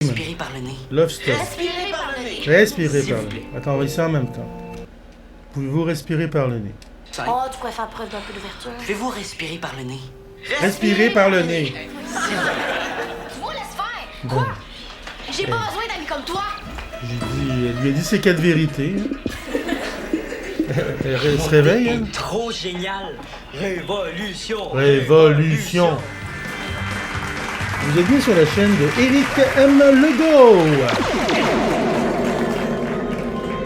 Respirez par le nez. Love Story. Respirez par le nez. Respirez S'il par vous le plaît. nez. Attends, on va essayer en même temps. Pouvez-vous respirer par le nez? Oh, tu pourrais faire preuve d'un peu d'ouverture. Pouvez-vous respirer par le nez? Respirez par le nez. Tu vois, laisse faire. Quoi? J'ai pas besoin d'amis comme toi. Elle lui a dit ses 4 vérités. Elle se réveille, hein? Trop génial! Révolution! Révolution. Vous êtes bien sur la chaîne de Eric M. Legault.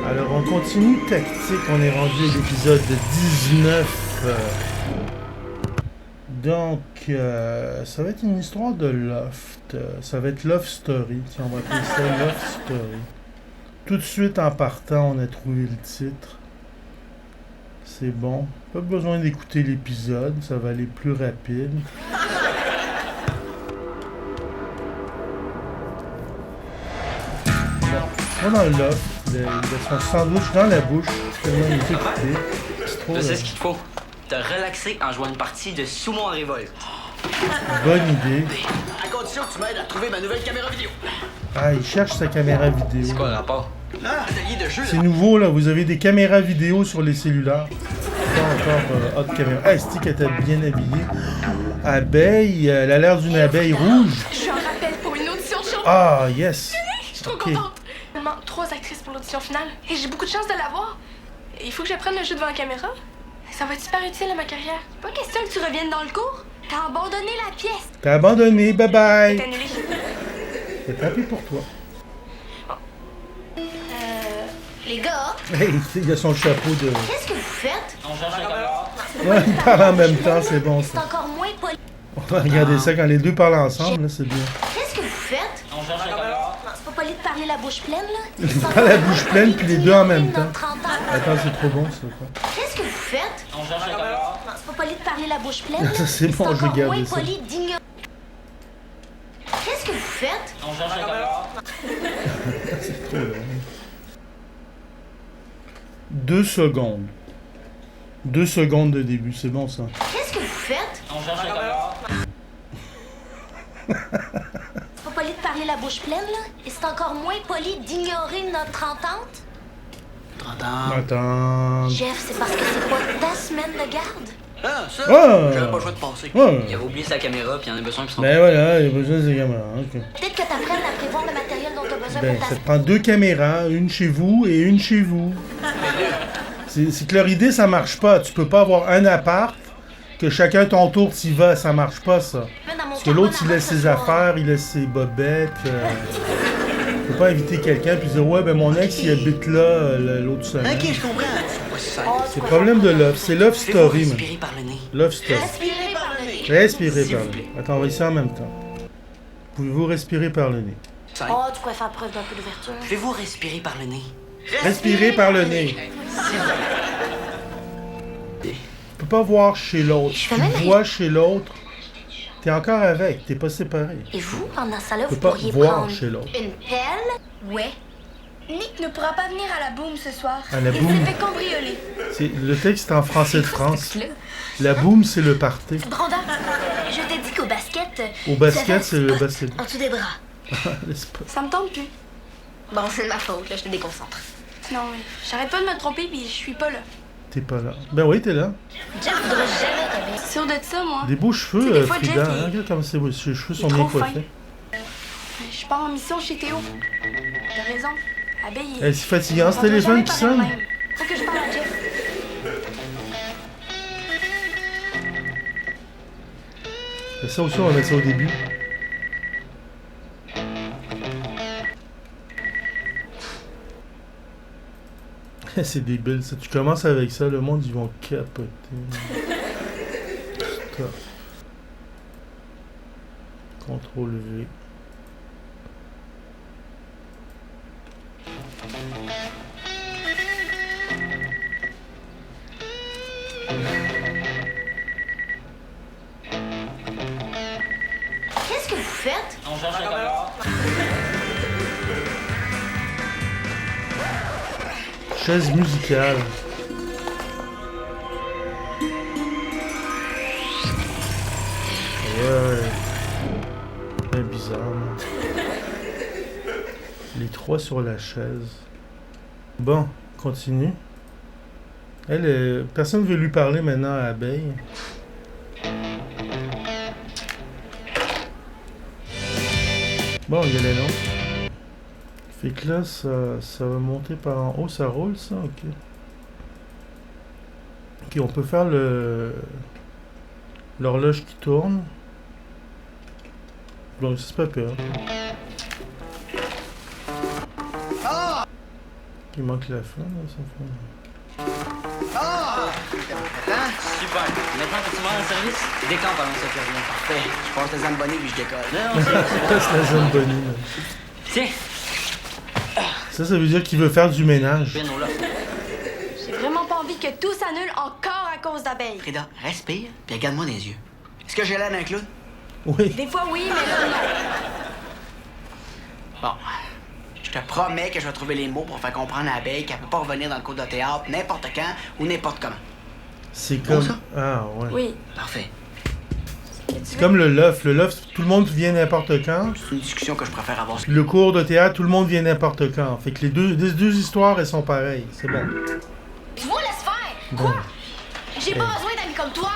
Alors, on continue tactique. On est rendu à l'épisode 19. Donc, ça va être une histoire de loft. Ça va être Love Story. Tiens, on va appeler ça Love Story. Tout de suite, en partant, on a trouvé le titre. C'est bon. Pas besoin d'écouter l'épisode. Ça va aller plus rapide. Bon, dans le loft, il a son sandwich dans la bouche. Tellement il est occupé. C'est trop... C'est ce qu'il te faut. Te relaxer en jouant une partie de Sumo en révolte. bonne idée. À condition que tu m'aides à trouver ma nouvelle caméra vidéo. Ah, il cherche sa caméra vidéo. C'est quoi le rapport? Ah, atelier de jeu. C'est nouveau, là. Vous avez des caméras vidéo sur les cellulaires. Pas encore autre caméra. Ah, Stick était bien habillée. Abeille, elle a l'air d'une abeille rouge. Je suis en rappel pour une audition de show. Ah, yes. Je suis trop Ok. contente. Seulement 3 actrices pour l'audition finale. Et j'ai beaucoup de chance de l'avoir. Il faut que j'apprenne le jeu devant la caméra. Ça va être super utile à ma carrière. Pas question que tu reviennes dans le cours. T'as abandonné la pièce. T'as abandonné. Bye bye. C'est annulé. C'est tapé pour toi. Les gars, Hey, il a son chapeau de... qu'est-ce que vous faites? On cherche la caméra. Ouais, ils parlent en même temps, c'est bon C'est ça. encore moins poli. On va regarder ça quand les deux parlent ensemble, là, c'est bien. Qu'est-ce que vous faites? On cherche la caméra. C'est pas poli de parler la bouche pleine, là? Ils parlent la bouche pleine, puis les deux en même temps. Notre 30 ans. Attends, c'est trop bon, ça, quoi. Qu'est-ce que vous faites? On cherche la caméra. C'est pas poli de parler la bouche pleine, là? Ça, c'est bon, je vais encore garder moins ça. poli d'ignorer. Qu'est-ce que vous faites? On cherche la caméra. C'est trop long. 2 secondes. 2 secondes de début, c'est bon, ça. Qu'est-ce que vous faites? On cherche la caméra. C'est pas poli de parler la bouche pleine, là? Et c'est encore moins poli d'ignorer notre entente? Attends. Jeff, c'est parce que c'est pas ta semaine de garde? Ah, ça! Ah! J'avais pas le choix de passer. Ouais. Il avait oublié sa caméra, puis il en a besoin pour son... Ben voilà, il y a besoin de ces caméras. Ok. Peut-être que t'apprennes à prévoir le matériel dont t'as besoin Ben, pour ça ta... te prend 2 caméras, une chez vous et une chez vous. C'est que leur idée, ça marche pas. Tu peux pas avoir un appart, que chacun ton tour t'y va, ça marche pas, ça. Parce que l'autre, il laisse ses affaires, il laisse ses bobettes. Tu peux pas inviter quelqu'un puis dire, ouais, ben mon ex, il habite là l'autre semaine. Ok, je comprends. C'est pas si simple. C'est le problème de Love. C'est Love Pouvez-vous Story, man. respirer par le nez? Love Story. Respirez par le nez. Respirez S'il par vous le plaît. nez. Attends, on va essayer en même temps. Pouvez-vous respirer par le nez? Oh, tu pourrais faire preuve d'un peu d'ouverture. Pouvez-vous respirer par le nez? Respirez par le nez. Tu peux pas voir chez l'autre. Je Tu fais même vois chez l'autre, t'es encore avec, t'es pas séparé. Et vous, pendant ça là, Tu vous peux pas pourriez voir prendre chez l'autre. une pelle? Ouais. Nick ne pourra pas venir à la boum ce soir. À la Il boum? s'est fait cambrioler. Le texte est en français de France. La boum, c'est le party. Brandon, je t'ai dit qu'au basket... Au basket, c'est le basket. En dessous des bras. Laisse pas. Ça me tente plus. Bon, c'est de ma faute, là, je te déconcentre. Non, mais j'arrête pas de me tromper puis je suis pas là. T'es pas là. Ben oui, t'es là. Jeff voudrait jamais t'aimer. Sûr de ça, moi. Des beaux Tu cheveux, sais, des fois, Frida. Jeff, Hein? Regarde comme ses cheveux sont il est bien trop fin. coiffés. Je pars en mission chez Théo. T'as raison. Abeille, Elle c'est fatigant, ce on doit téléphone jamais qui parler sonne. de même. Faut que je parle à Jeff. Fais ça aussi, on va mettre ça au début. C'est débile ça. Tu commences avec ça, le monde ils vont capoter. Stop. CTRL V. Qu'est-ce que vous faites? On cherche la caméra. Chaise musicale. Ouais. C'est bizarre. Les trois sur la chaise. Bon, continue. Elle, personne ne veut lui parler maintenant à Abeille. Bon, il y a les noms. Fait que là, ça va monter par en haut. Ça roule, ça? Ok. Ok, on peut faire l'horloge qui tourne. Donc, c'est pas peur. Il manque la fin, là, ça fait... Super. Maintenant que tu m'as en service, décampe avant que ça te revienne. Parfait. Je passe la Zamboni puis je décolle. Non, Passe la Zamboni, là. Tiens, Ça veut dire qu'il veut faire du ménage. viens là. J'ai vraiment pas envie que tout s'annule encore à cause d'abeilles. Frida, respire puis regarde-moi dans les yeux. Est-ce que j'ai l'air d'un clown? Oui. Des fois, oui, mais là, non. Bon. Je te promets que je vais trouver les mots pour faire comprendre à l'abeille qu'elle peut pas revenir dans le cours de théâtre n'importe quand ou n'importe comment. C'est Bon, comme... ça? Ah, ouais. Oui. Parfait. C'est comme le loft. Le loft, tout le monde vient n'importe quand. C'est une discussion que je préfère avoir. Le cours de théâtre, tout le monde vient n'importe quand. Fait que les deux histoires, elles sont pareilles. C'est bon. Tu vois, laisse faire! Bon. Quoi? J'ai pas besoin d'amis comme toi!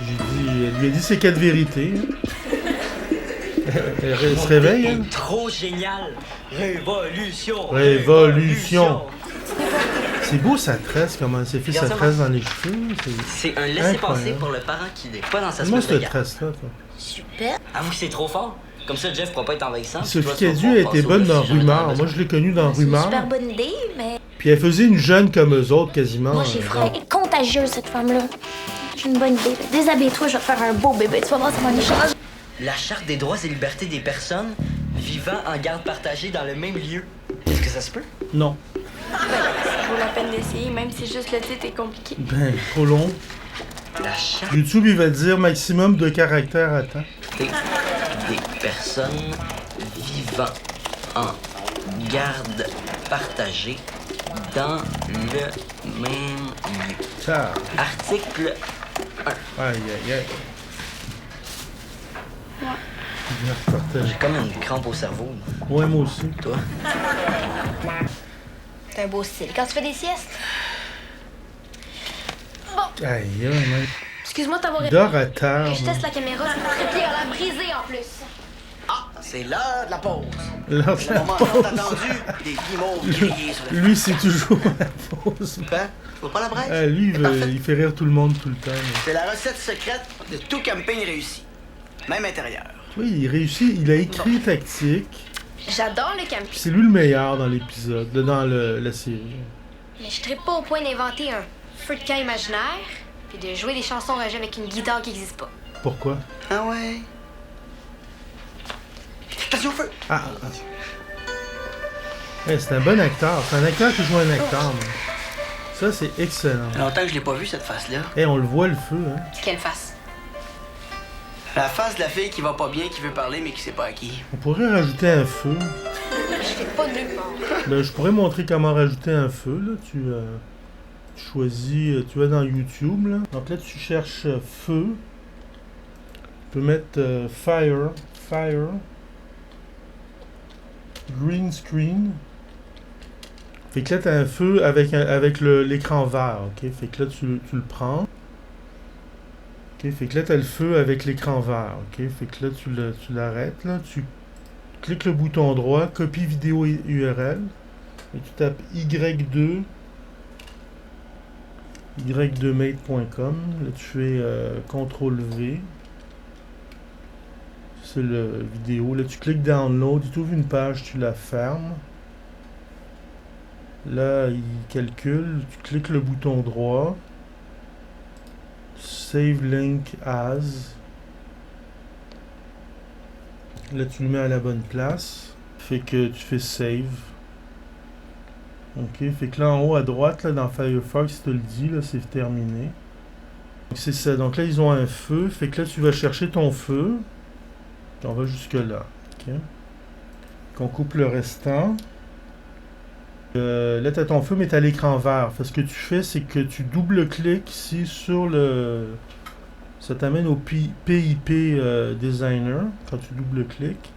Elle lui a dit ses 4 vérités. Elle se réveille, elle. Trop génial. Révolution. Révolution. C'est beau sa tresse, comment elle s'est fait sa Regarde ça, tresse dans les cheveux. C'est un laissez-passer incroyable. pour le parent qui n'est pas dans sa Moi, semaine de cette garde. tresse-là, toi. Super! Avoue que c'est trop fort. Comme ça, Jeff pourra pas être envahissant. puis Sophie toi, tu vas Cadieux pouvoir était passer bonne au dans si jamais t'en as Rumeur. besoin. Moi, je l'ai connue dans C'est une Rumeur. super bonne idée, mais... Puis elle faisait une jeune comme eux autres, quasiment. Moi, j'ai froid. Elle est contagieuse, cette femme-là. J'ai une bonne idée. Là. Déshabille-toi, je vais te faire un beau bébé. Tu vas voir, ça va aller changer. La Charte des droits et libertés des personnes vivant en garde partagée dans le même lieu. Est-ce que ça se peut? Non. Ça vaut la peine d'essayer, même si juste le titre est compliqué. Ben, trop long. La Charte YouTube, il va dire maximum de caractères à temps. des personnes vivant en garde partagée dans le même lieu. Ça. Article Aïe, aïe, aïe. Bien J'ai partagé. comme une crampe au cerveau. Ouais, moi aussi. Toi? C'est un beau style. Quand tu fais des siestes? Aïe, aïe, man. Excuse-moi de t'avoir... Dors à terre. Je teste la caméra. Le pied a l'air brisé, en plus. Ah, c'est l'heure de la pause. Là, Le moment tant attendu, des guimauves grillés sur le... lui, c'est toujours la pause. Hein? Tu vois pas la brèche? Ah, lui, C'est parfait. il fait rire tout le monde tout le temps. là. C'est la recette secrète de tout camping réussi. Même intérieur. Oui, il réussit. Il a écrit tactique. J'adore le camping. Puis c'est lui le meilleur dans l'épisode, dans la série. Mais je serais pas au point d'inventer un feu de camp imaginaire puis de jouer des chansons ragées avec une guitare qui existe pas. Pourquoi? Ah ouais? Attention au feu! Ah. C'est un bon acteur. C'est un acteur qui joue un acteur. man. Ça, c'est excellent. Ça fait longtemps que je l'ai pas vu, cette face-là. On le voit, le feu. Hein. Quelle face? La face de la fille qui va pas bien, qui veut parler, mais qui sait pas à qui. On pourrait rajouter un feu. Je fais pas de nulle part. Ben, je pourrais montrer comment rajouter un feu. Là. Tu choisis, tu vas dans YouTube. Là. Donc là, tu cherches feu. Tu peux mettre fire, green screen. Fait que là, tu as un feu avec l'écran vert. Ok, fait que là, tu le prends. Ok, fait que là, tu as le feu avec l'écran vert. Ok, fait que là, tu l'arrêtes. Là, tu cliques le bouton droit, copie vidéo URL. Et tu tapes y2mate.com. Là, tu fais CTRL V. C'est le vidéo. Là, tu cliques download. Il t'ouvre une page, tu la fermes. Là, il calcule. Tu cliques le bouton droit. Save link as. Là, tu le mets à la bonne place. Fait que tu fais save. Ok, fait que là en haut à droite, là, dans Firefox, il te le dit, là, c'est terminé. Donc c'est ça. Donc là, ils ont un feu. Fait que là, tu vas chercher ton feu. Puis on va jusque là. Ok. Qu'on coupe le restant. Là, tu as ton feu, mais tu as l'écran vert. Fait, ce que tu fais, c'est que tu double-cliques ici sur le... Ça t'amène au PIP Designer, quand tu double-cliques.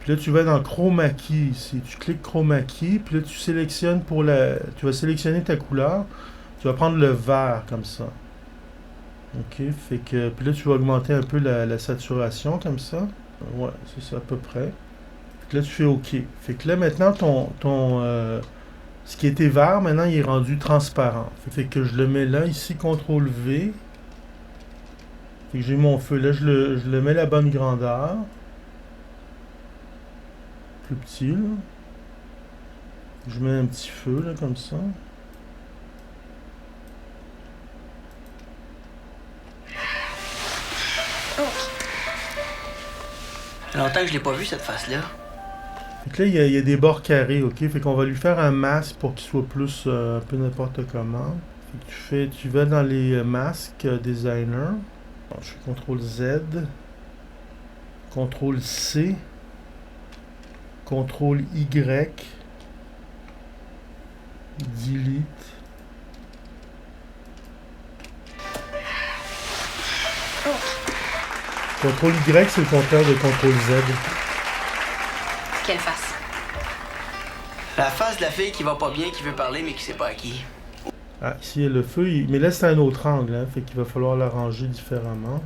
Puis là, tu vas dans Chroma Key ici. Tu cliques Chroma Key, puis là, tu sélectionnes pour la... Tu vas sélectionner ta couleur. Tu vas prendre le vert, comme ça. OK, fait que... Puis là, tu vas augmenter un peu la saturation, comme ça. Ouais, c'est ça, à peu près. Fait que là, tu fais OK. Fait que là, maintenant, ce qui était vert, maintenant, il est rendu transparent. Fait que je le mets là, ici, CTRL V. Fait que j'ai mon feu. Là, je le mets à la bonne grandeur. Plus petit, là. Je mets un petit feu, là, comme ça. Ça fait longtemps que je l'ai pas vu, cette face-là. Fait que là, il y a des bords carrés, ok? Fait qu'on va lui faire un masque pour qu'il soit plus un peu n'importe comment. Fait que tu vas dans les masques designer. Bon, je fais CTRL Z. CTRL C. CTRL Y. Delete. CTRL Y, c'est le contraire de CTRL Z. Quelle face? La face de la fille qui va pas bien, qui veut parler, mais qui sait pas à qui. Ah, ici, il y a le feu. Mais là, c'est un autre angle, hein, fait qu'il va falloir l'arranger différemment.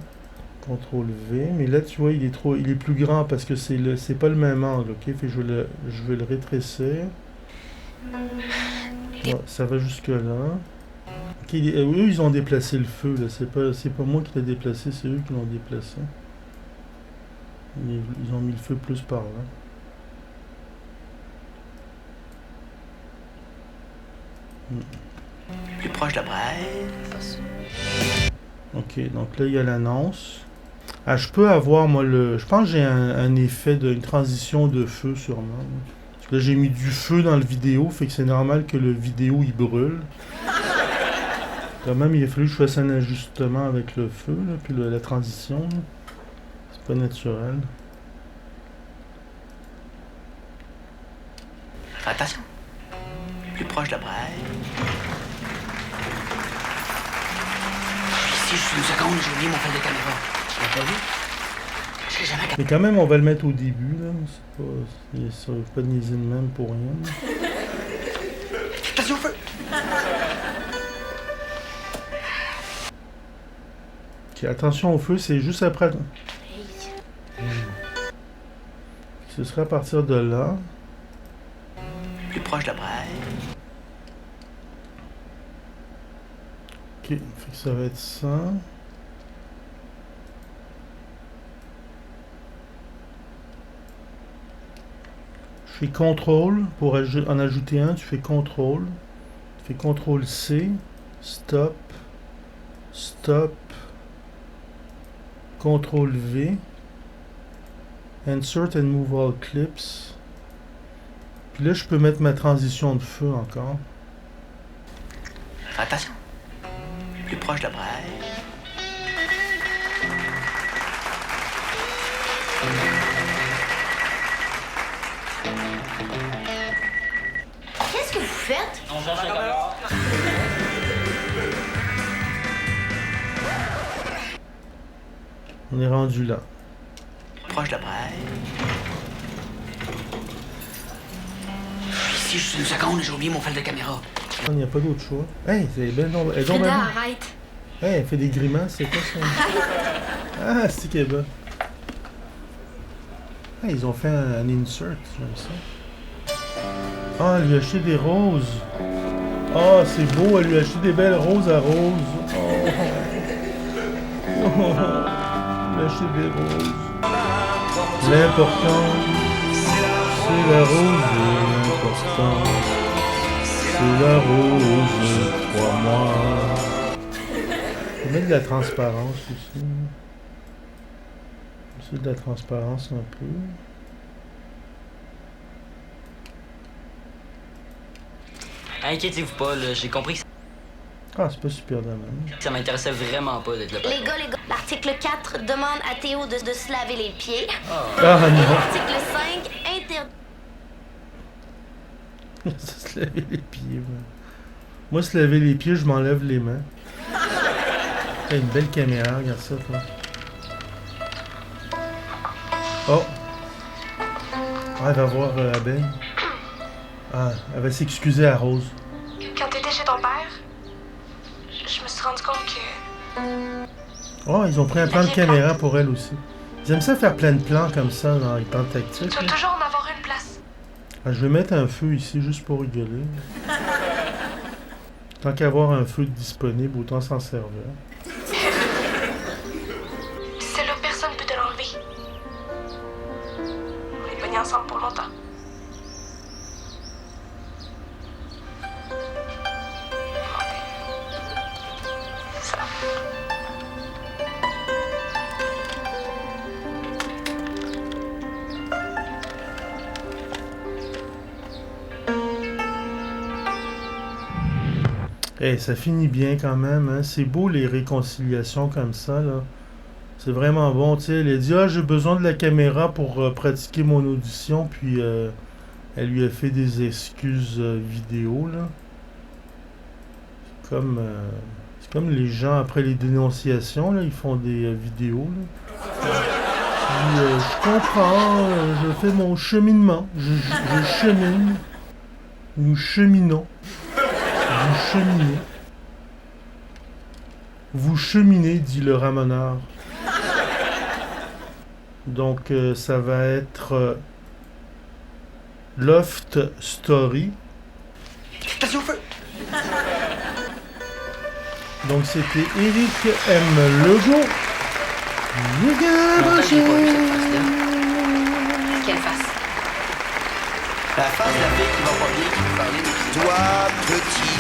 CTRL V. Mais là, tu vois, il est plus grand parce que c'est pas le même angle, ok? Fait que je vais le rétrécir. Ouais, ça va jusque là. Ok, eux, ils ont déplacé le feu, là. C'est pas moi qui l'ai déplacé, c'est eux qui l'ont déplacé. Ils ont mis le feu plus par là. Plus proche de la braise. Ok, donc là, il y a l'annonce. Ah, je peux avoir, moi, je pense que j'ai un effet une transition de feu, sûrement. Parce que là, j'ai mis du feu dans le vidéo, fait que c'est normal que le vidéo, il brûle. Quand même, il a fallu que je fasse un ajustement avec le feu, là, puis la transition. Là. C'est pas naturel. Fais attention. Plus proche de la braise. Ici, juste une seconde, j'ai oublié mon fil de caméra. Tu l'as pas vu? Je serais jamais capable. Mais quand même, on va le mettre au début, là. Ça veut pas niaiser de même pour rien. Attention au feu! Ok, attention au feu, c'est juste après. Ce serait à partir de là. Plus proche de la braise. Ok, fait que ça va être ça. Je fais CTRL pour en ajouter un, tu fais CTRL. Tu fais CTRL C, stop, stop, CTRL V, insert and move all clips. Puis là, je peux mettre ma transition de feu encore. Fais attention. Plus proche de la braise. Qu'est-ce que vous faites? On est rendu là. Proche de la braise. Ici, juste une seconde, j'ai oublié mon fil de caméra. Il n'y a pas d'autre choix. Hey, c'est bien. Frida, arrête. Hey, elle fait des grimaces, c'est quoi ça? Ah, c'est qu'elle est bonne. Ah, ils ont fait un insert, j'aime ça. Ah, elle lui a acheté des roses. Ah, c'est beau, elle lui a acheté des belles roses à rose. Oh. Elle lui a acheté des roses. L'important, c'est la rose. L'important, c'est la rose. Crois-moi. On met de la transparence aussi. C'est de la transparence un peu. Inquiétez-vous pas, là, j'ai compris que Ah, c'est pas super de même. ça m'intéressait vraiment pas d'être le patron. Les gars, l'article 4 demande à Théo de se laver les pieds. Ah non! L'article 5 interdit... Se laver les pieds, moi, se laver les pieds, je m'enlève les mains. T'as une belle caméra, regarde ça, toi. Oh! Ah, elle va voir Abeille. Ah, elle va s'excuser à Rose. Quand t'étais chez ton père, je me suis rendu compte que... Oh, ils ont pris un plan de caméra pour elle aussi. Ils aiment ça faire plein de plans comme ça dans les temps tactiques. Tu vas toujours en avoir une place. Ah, je vais mettre un feu ici juste pour rigoler. Tant qu'avoir un feu disponible, autant s'en servir. Celle-là, personne ne peut te l'enlever. On est pognés ensemble pour longtemps. Ça. Hey, ça finit bien quand même, hein. C'est beau les réconciliations comme ça, là. C'est vraiment bon, tu sais. Elle a dit, ah, j'ai besoin de la caméra pour pratiquer mon audition, puis elle lui a fait des excuses vidéo, là. C'est comme les gens, après les dénonciations, là, ils font des vidéos, là. Puis, je comprends, je fais mon cheminement. Je chemine. Nous cheminons. Vous cheminez. Vous cheminez, dit le ramoneur. Donc, ça va être Loft Story. Attention au feu! Donc, c'était Eric M. Legault. Longtemps que j'ai pas vu cette face-là. Quelle face? La face de la fille qui va pas bien, qui veut parler des Toi, petit,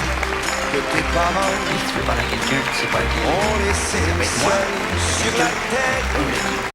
que tes parents Si tu veux parler à quelqu'un, tu sais pas à qui. ont laissé seul sur la terre.